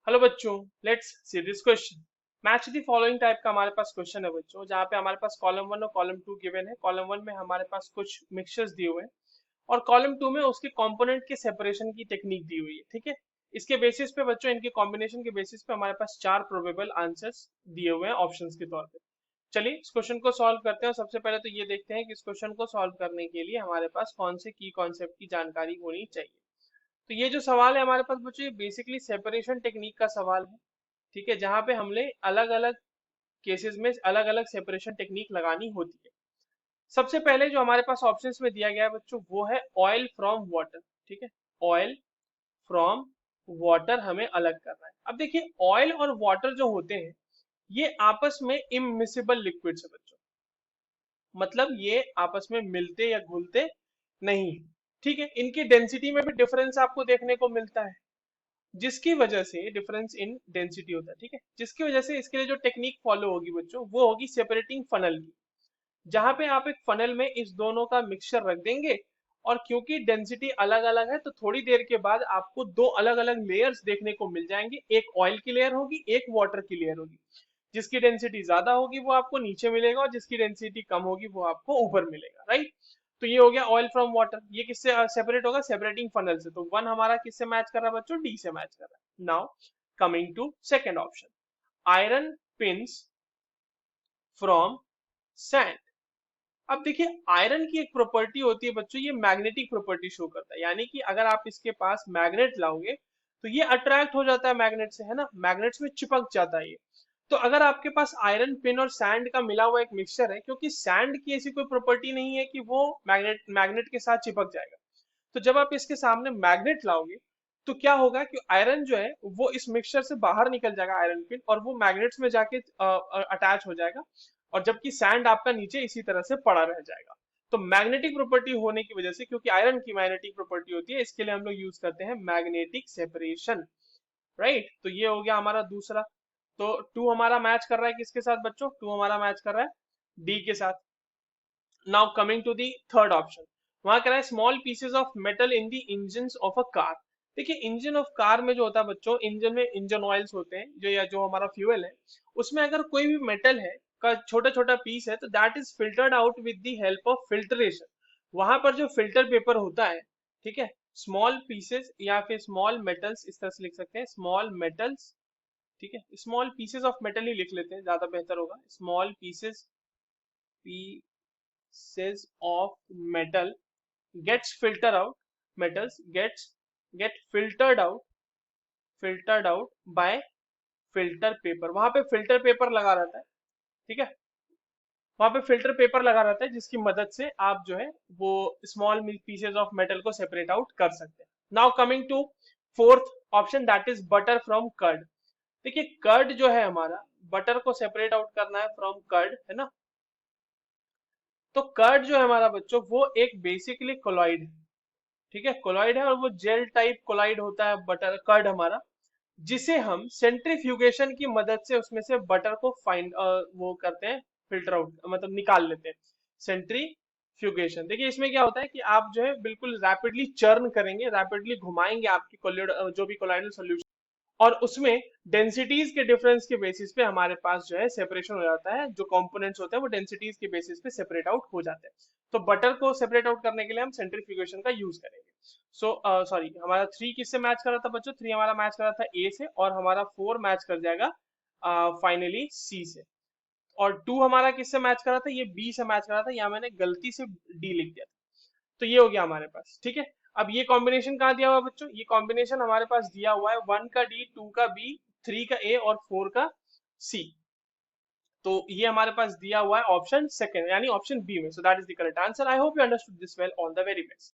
Hello बच्चों, let's see this question. Match the following type का हमारे पास क्वेश्चन है बच्चों, जहाँ पे हमारे पास कॉलम 1 और कॉलम 2 गिवन है। कॉलम 1 में हमारे पास कुछ मिक्सचर्स दिए हुए हैं और कॉलम 2 में उसके कंपोनेंट के सेपरेशन की टेक्निक दी हुई है। ठीक है, इसके बेसिस पे बच्चों, इनके कॉम्बिनेशन के बेसिस पे हमारे पास 4 प्रोबेबल आंसर्स दिए हुए हैं ऑप्शंस के तौर पे। चलिए इस क्वेश्चन को सॉल्व करते हैं। सबसे पहले तो ये देखते हैं कि इस क्वेश्चन को सॉल्व करने के लिए हमारे पास कौन से की कॉन्सेप्ट की जानकारी होनी चाहिए। तो ये जो सवाल है हमारे पास बच्चों, ये बेसिकली सेपरेशन टेक्निक का सवाल है। ठीक है, जहां पे हमने अलग अलग केसेस में अलग अलग सेपरेशन टेक्निक लगानी होती है। सबसे पहले जो हमारे पास ऑप्शंस में दिया गया है बच्चों, वो है ऑयल फ्रॉम वाटर। ठीक है, ऑयल फ्रॉम वाटर हमें अलग करना है। अब देखिए, ऑयल और वाटर जो होते हैं ये आपस में इमिसिबल लिक्विड्स है बच्चों, मतलब ये आपस में मिलते या घुलते नहीं। ठीक है, इनकी डेंसिटी में भी डिफरेंस आपको देखने को मिलता है, जिसकी वजह से डिफरेंस इन डेंसिटी होता है। ठीक है, जिसकी वजह से इसके लिए जो टेक्निक फॉलो होगी बच्चों, वो होगी सेपरेटिंग फनल की, जहां पे आप एक फनल में इस दोनों का मिक्सचर रख देंगे। और क्योंकि डेंसिटी अलग अलग है, तो थोड़ी देर के बाद आपको दो अलग अलग लेयर्स देखने को मिल जाएंगे। एक ऑयल की लेयर होगी, एक वाटर की लेयर होगी। जिसकी डेंसिटी ज्यादा होगी वो आपको नीचे मिलेगा, और जिसकी डेंसिटी कम होगी वो आपको ऊपर मिलेगा। राइट, तो ये हो गया ऑयल फ्रॉम वाटर। ये किससे सेपरेट होगा? सेपरेटिंग फनल से। तो वन हमारा किससे मैच कर रहा है बच्चों? डी से मैच कर रहा है। Now coming to second option, iron pins from sand. अब देखिए, आयरन की एक प्रॉपर्टी होती है बच्चों, ये मैग्नेटिक प्रॉपर्टी शो करता है। यानी कि अगर आप इसके पास मैग्नेट लाओगे तो ये अट्रैक्ट हो जाता है मैग्नेट से, है ना, मैग्नेट्स में चिपक जाता है ये। तो अगर आपके पास आयरन पिन और सैंड का मिला हुआ एक मिक्सचर है, क्योंकि सैंड की ऐसी कोई प्रॉपर्टी नहीं है कि वो मैग्नेट मैग्नेट के साथ चिपक जाएगा, तो जब आप इसके सामने मैग्नेट लाओगे तो क्या होगा कि आयरन जो है वो इस मिक्सचर से बाहर निकल जाएगा, आयरन पिन, और वो मैग्नेट्स में जाके अटैच हो जाएगा। और जबकि सैंड आपका नीचे इसी तरह से पड़ा रह जाएगा। तो मैग्नेटिक प्रॉपर्टी होने की वजह से, क्योंकि आयरन की मैग्नेटिक प्रॉपर्टी होती है, इसके लिए हम लोग यूज करते हैं मैग्नेटिक सेपरेशन। राइट, तो ये हो गया हमारा दूसरा। तो टू हमारा मैच कर रहा है किसके साथ बच्चों? टू हमारा मैच कर रहा है डी के साथ। Now coming to the third option, वहां कह रहा है small pieces of metal in the engine of a car. देखिए, इंजन ऑफ कार में जो होता है बच्चों, इंजन में इंजन ऑयल्स होते हैं जो, या जो हमारा फ्यूल है, उसमें अगर कोई भी मेटल है का छोटा छोटा पीस है, तो that is filtered out with the help of filtration. वहां पर जो फिल्टर पेपर होता है, ठीक है, स्मॉल पीसेस या फिर स्मॉल मेटल्स, इस तरह से लिख सकते हैं स्मॉल मेटल्स। ठीक है, स्मॉल पीसेस ऑफ मेटल ही लिख लेते हैं, ज्यादा बेहतर होगा। Small pieces pieces of metal gets filtered out, metals get filtered out by filter paper। वहां पे फिल्टर पेपर लगा रहता है। ठीक है, वहां पे फिल्टर पेपर लगा रहता है, जिसकी मदद से आप जो है वो स्मॉल पीसेस ऑफ मेटल को सेपरेट आउट कर सकते हैं। Now coming to fourth option, that is butter from curd. देखिए, कर्ड जो है हमारा, बटर को सेपरेट आउट करना है फ्रॉम कर्ड, है ना। तो कर्ड जो है हमारा बच्चों, वो एक बेसिकली कोलॉइड है। ठीक है, कोलॉइड है, और वो जेल टाइप कोलॉइड होता है बटर कर्ड हमारा, जिसे हम सेंट्रीफ्यूगेशन की मदद से उसमें से बटर को फाइंड वो करते हैं, फिल्टर आउट, मतलब निकाल लेते हैं। सेंट्रीफ्यूगेशन, देखिए इसमें क्या होता है कि आप जो है बिल्कुल रैपिडली चर्न करेंगे, रैपिडली घुमाएंगे आपकी कोलिड जो भी कोलाइडल सॉल्यूशन, और उसमें डेंसिटीज के डिफरेंस के बेसिस पे हमारे पास जो है सेपरेशन हो जाता है। जो कंपोनेंट्स होते हैं वो डेंसिटीज के बेसिस पे सेपरेट आउट हो जाते हैं। तो बटर को सेपरेट आउट करने के लिए हम सेंट्रीफ्यूगेशन का यूज करेंगे। सो सॉरी, हमारा थ्री किससे मैच कर रहा था बच्चों? थ्री हमारा मैच कर रहा था ए से, और हमारा फोर मैच कर जाएगा फाइनली सी से। और टू हमारा किससे मैच कर रहा था? ये बी से मैच कर रहा था, यहाँ मैंने गलती से डी लिख दिया था। तो ये हो गया हमारे पास। ठीक है, अब ये कॉम्बिनेशन कहाँ दिया हुआ है बच्चों? ये कॉम्बिनेशन हमारे पास दिया हुआ है वन का डी, टू का बी, थ्री का ए और फोर का सी। तो ये हमारे पास दिया हुआ है ऑप्शन सेकंड, यानी ऑप्शन बी में। So that is the correct answer. I hope you understood this well. All the very best.